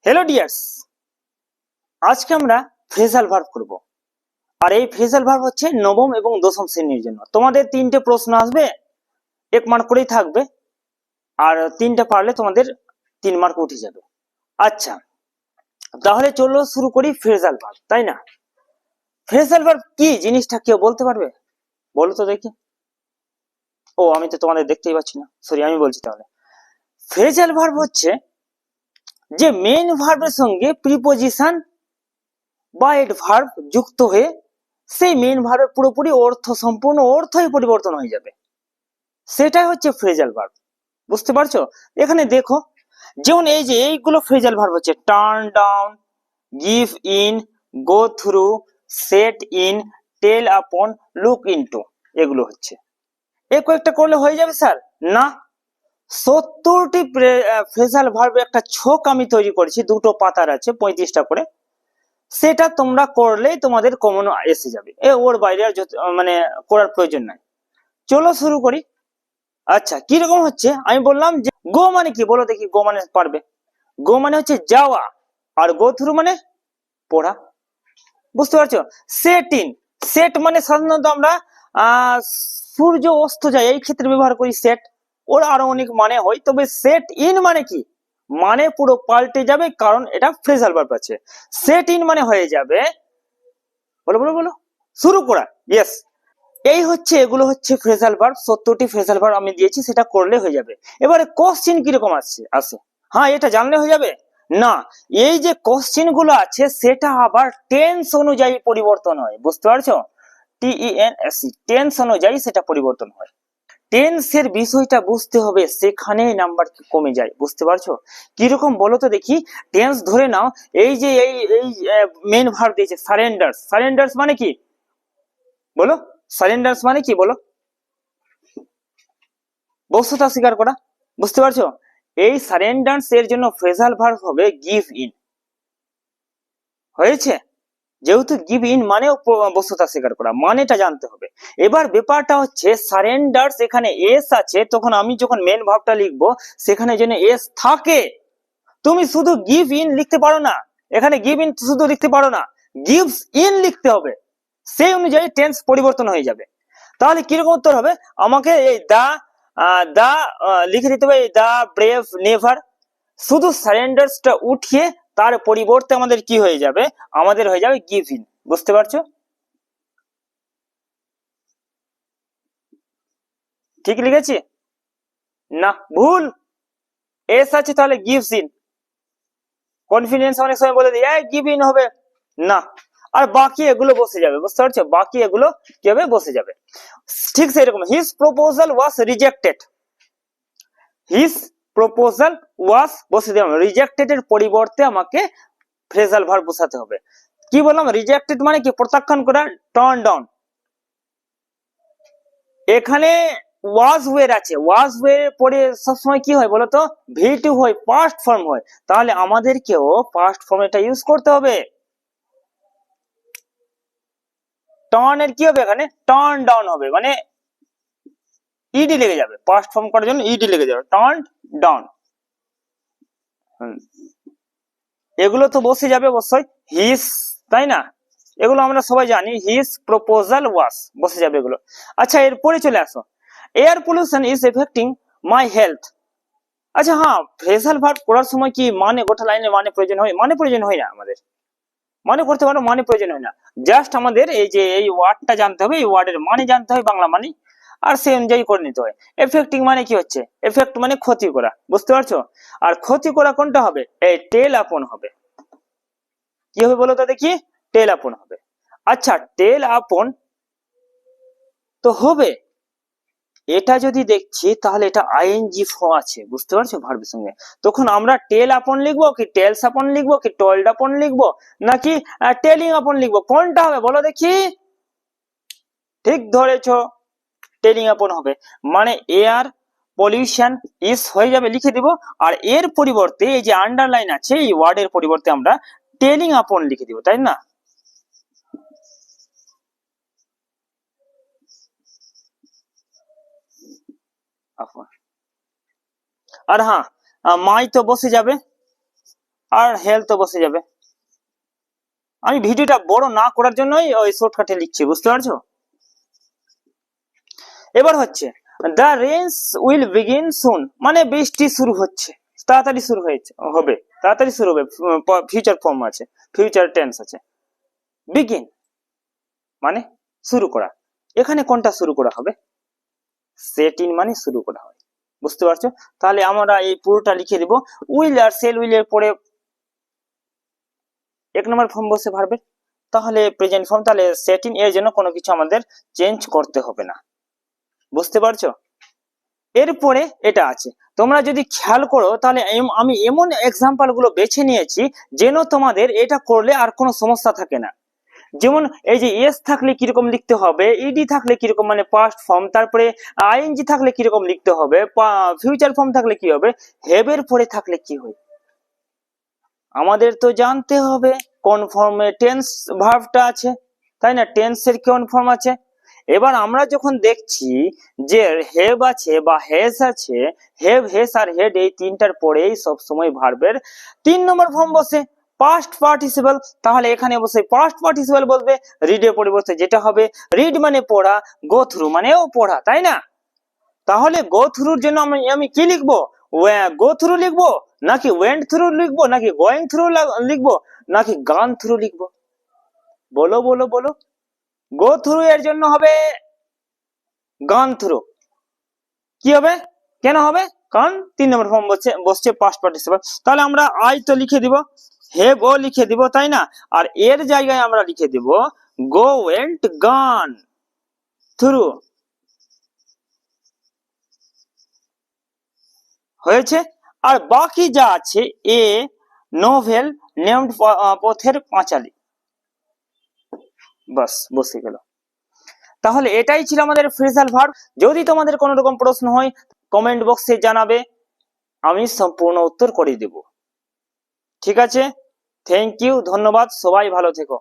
Hello dears, আজকে আমরা phrasal verb করব। আর এই ফ্রেজাল ভার্ব হচ্ছে নবম এবং দশম শ্রেণীর জন্য। তোমাদের তিনটে প্রশ্ন আসবে, 1 মার্ক করেই থাকবে, আর তিনটে পারলে তোমাদের 3 মার্ক উঠে যাবে। আচ্ছা, তাহলে চলো শুরু করি ফ্রেজাল ভার্ব, তাই না? ফ্রেজাল ভার্ব কি জিনিসটা কেউ বলতে পারবে? বলো তো দেখি। ও, আমি তো তোমাদের দেখতেই পাচ্ছি না, সরি, আমি বলছি তাহলে। ফ্রেজাল ভার্ব হচ্ছে যে মেইন ভার্বের সঙ্গে প্রিপোজিশন বা এডভার্ব যুক্ত হয়ে সেই মেইন ভার্বের পুরোপুরি অর্থ, সম্পূর্ণ অর্থই পরিবর্তন হয়ে যাবে, সেটাই হচ্ছে ফ্রেজাল ভার্ব। বুঝতে পারছো? এখানে দেখো, যেমন এই যে এইগুলো ফ্রেজাল ভার্ব হচ্ছে turn down, give in, go through, set in, tell upon, look into, এগুলো হচ্ছে। এই কয়েকটা করলে হয়ে যাবে স্যার? না, 70টি ফ্রেজাল ভার্বের একটা ছক আমি তৈরি করেছি, 2টো পাতার আছে, 35টা করে। সেটা তোমরা করলেই তোমাদের কমন এসে যাবে, ওর বাইরে আর মানে করার প্রয়োজন নাই। চলো শুরু করি। আচ্ছা, কিরকম হচ্ছে আমি বললাম যে গো মানে কি বলো দেখি, গো মানে পারবে? গো মানে হচ্ছে যাওয়া, আর গো থ্রু মানে পড়া। বুঝতে পারছো? সেট ইন, সেট মানে সাধারণত আমরা সূর্য অস্ত যায় এই ক্ষেত্রে ব্যবহার করি সেট, ওর আরো অনেক মানে হয়, তবে সেট ইন মানে কি, মানে পুরো পাল্টে যাবে, কারণ এটা ফ্রেজাল ভার্ব আছে। সেট ইন মানে হয়ে যাবে, বলো বলো বলো, শুরু করা। ইয়েস, এই হচ্ছে, এগুলো হচ্ছে ফ্রেজাল ভার্ব। 70টি ফ্রেজাল ভার্ব আমি দিয়েছি, সেটা করলে হয়ে যাবে। এবারে কোশ্চেন কিরকম আসে? হ্যাঁ, এটা জানলে হয়ে যাবে না? এই যে কোশ্চেন গুলো আছে সেটা আবার টেন্স অনুযায়ী পরিবর্তন হয়। বুঝতে পারছো? TENSE, টেন্স অনুযায়ী সেটা পরিবর্তন হয়। টেন্সের বিষয়টা বুঝতে হবে, সেখানে নাম্বার কমে যায়। বুঝতে পারছো? কিরকম বলো তো দেখি। টেন্স ধরে নাও, এই যে এই মেন ভার্ব দিয়েছে সারেন্ডার্স। সারেন্ডার্স মানে কি বলো? সারেন্ডার্স মানে কি বলো? বস্তুতা স্বীকার করা। বুঝতে পারছো? এই সারেন্ডার্স এর জন্য ফ্রেজাল ভার্ব হবে গিভ ইন। হয়েছে? যেহেতু গিভ ইন মানেও বস্তুতা স্বীকার করা, মানেটা জানতে হবে। এবার ব্যাপারটা হচ্ছে সারেন্ডার্স, এখানে এস আছে, তখন আমি যখন মেন ভার্বটা লিখবো সেখানে যেন এস থাকে। তুমি শুধু গিভ ইন লিখতে পারো না, এখানে গিভ ইন শুধু লিখতে পারো না, গিভস ইন লিখতে হবে। সেই অনুযায়ী টেন্স পরিবর্তন হয়ে যাবে। তাহলে কিরকম উত্তর হবে? আমাকে এই দা লিখে দিতে হবে, দা ব্রেভ নেভার। শুধু সারেন্ডার্সটা উঠিয়ে তার পরিবর্তে আমাদের কি হয়ে যাবে? আমাদের হয়ে যাবে গিভ ইন। বুঝতে পারছো? ঠিক লিখেছি না? ভুল, এস আছে, তাহলে গিভস ইন। কনফিডেন্স অনেক সময় বলে দিই গিভ ইন হবে না, আর বাকি এগুলো বসে যাবে। বুঝতে পারছো? বাকি এগুলো কি হবে? বসে যাবে। ঠিক সেরকম, হিজ প্রপোজাল ওয়াজ রিজেক্টেড। হিজ প্রপোজাল ওয়াজ বসে দিলাম, রিজেক্টেড এর পরিবর্তে আমাকে ফ্রেজাল ভার্ব বসাতে হবে। কি বললাম? রিজেক্টেড মানে কি? প্রত্যাখ্যান করা, টার্ন ডাউন। এখানে ওয়াজ ওয়ের আছে, ওয়াজ ওয়ের পরে সবসময় কি হয় বলতো? ভি2 হয়, পাস্ট ফর্ম হয়। তাহলে আমাদেরকেও পাস্ট ফর্ম এটা ইউজ করতে হবে। টার্ন এর কি হবে? এখানে টার্ন ডাউন হবে, মানে ইডি লেগে যাবে, পাস্ট ফর্ম করার জন্য ইডি লেগে যাবে, টার্ন ডাউন। এগুলো তো বসে যাবে অবশ্যই, হিস, তাই না? এগুলো আমরা সবাই জানি, হিস প্রপোজাল ওয়াজ বসে যাবে এগুলো। আচ্ছা, এরপরে চলে আসো, air pollution is affecting my health. আচ্ছা, হ্যাঁ, ফ্রেজাল ভার্ব করার সময় কি মানে গোটা লাইনে মানে প্রয়োজন হয়? মানে প্রয়োজন হয় না আমাদের, মানে করতে পারো, মানে প্রয়োজন হয় না। জাস্ট আমাদের এই যে এই ওয়ার্ডটা জানতে হবে, এই ওয়ার্ডের মানে জানতে হবে, বাংলা মানে, আর সেই অনুযায়ী করে নিতে হয়। এফেক্টিং মানে কি হচ্ছে? এফেক্ট মানে ক্ষতি করা। বুঝতে পারছো? আর ক্ষতি করা কোনটা হবে? এই টেল আপন হবে। কি হবে বলো তো দেখি? টেল আপন হবে। আচ্ছা, টেল আপন তো হবে, এটা যদি দেখছি তাহলে এটা আইএনজি ফর্ম আছে। বুঝতে পারছো? ভার্বের সঙ্গে তখন আমরা টেল আপন লিখবো, কি টেলস আপন লিখবো, কি টোল্ড আপন লিখবো, নাকি টেলিং আপন লিখবো? কোনটা হবে বলো দেখি? ঠিক ধরেছো, টেলিং আপন হবে। মানে এয়ার পলিউশন ইস হয়ে যাবে, লিখে দিব, আর এর পরিবর্তে এই যে আন্ডারলাইন আছে এই ওয়ার্ডের পরিবর্তে আমরা টেলিং আপন লিখে দিব, তাই না? আর হ্যাঁ, মাই তো বসে যাবে, আর হেলথ বসে যাবে। আমি ভিডিওটা বড় না করার জন্যই ওই শর্টকাটে লিখছি, বুঝতে পারছো? এবার হচ্ছে দ্য রেইনস উইল বিগিন সুন, মানে বৃষ্টি শুরু হচ্ছে, তাড়াতাড়ি শুরু হবে, তাড়াতাড়ি শুরু হবে, ফিউচার ফর্ম আছে, ফিউচার টেন্স আছে। বিগিন মানে শুরু করা, এখানে কোনটা শুরু করা হবে? সেট ইন মানে শুরু করা হয়, বুঝতে পারছো? তাহলে আমরা এই পুরোটা লিখে দিব। উইল আর সেল উইল এর পরে 1 নম্বর ফর্ম বসে ভার্বের, তাহলে প্রেজেন্ট ফর্ম, তাহলে সেট ইন, এর জন্য কোনো কিছু আমাদের চেঞ্জ করতে হবে না, বুঝতে পারছো? এরপরে এটা আছে, তোমরা যদি খেয়াল করো তাহলে আমি এমন এক্সাম্পল গুলো বেছে নিয়েছি যেন তোমাদের এটা করলে আর কোনো সমস্যা থাকে না। যেমন এই যে এস থাকলে কিরকম লিখতে হবে, ইডি থাকলে কিরকম মানে পাস্ট ফর্ম, তারপরে আইএনজি থাকলে কিরকম লিখতে হবে, ফিউচার ফর্ম থাকলে কি হবে, হ্যাভের পরে থাকলে কি হয়, আমাদের তো জানতে হবে কোন ফর্মে টেন্স ভার্বটা আছে, তাই না? টেন্সের কোন ফর্ম আছে। এবার আমরা যখন দেখছি যে হ্যাভ আছে বা হ্যাজ আছে, হ্যাভ, হ্যাজ আর হেড এই তিনটার পরেই সব সময় ভার্বের 3 নম্বর ফর্ম বসে পাস্ট পার্টিসিপল, তাহলে এখানে বসে পাস্ট পার্টিসিপল বলবে। রিডের পরিবর্তে যেটা হবে, রিড মানে পড়া, গো থ্রু মানেও পড়া, তাই না? তাহলে গো থ্রুর জন্য আমি কি লিখবো? গো থ্রু লিখবো, নাকি ওয়েন্ট থ্রু লিখবো, নাকি গোয়িং থ্রু লিখবো, নাকি গান থ্রু লিখবো? বলো বলো বলো। গো থ্রু এর জন্য হবে গান থ্রু। কি হবে, কেন হবে? কারণ 3 নম্বর ফর্ম বসছে পাস্ট পার্টিসিপল। তাহলে আমরা আই তো লিখে দিব, হ্যাভ ও লিখে দিব, তাই না? আর এর জায়গায় আমরা লিখে দিব গো ওয়েন্ট গান থ্রু। হয়েছে? আর বাকি যা আছে, এ নোভেল নেমড পথের পাঁচালী, বাস বসে গেল। তাহলে এটাই ছিল আমাদের ফ্রেজাল ভার্ব। যদি তোমাদের কোনো রকম প্রশ্ন হয় কমেন্ট বক্সে জানাবে, আমি সম্পূর্ণ উত্তর করে দেব। ঠিক আছে, থ্যাংক ইউ, ধন্যবাদ, সবাই ভালো থেকো।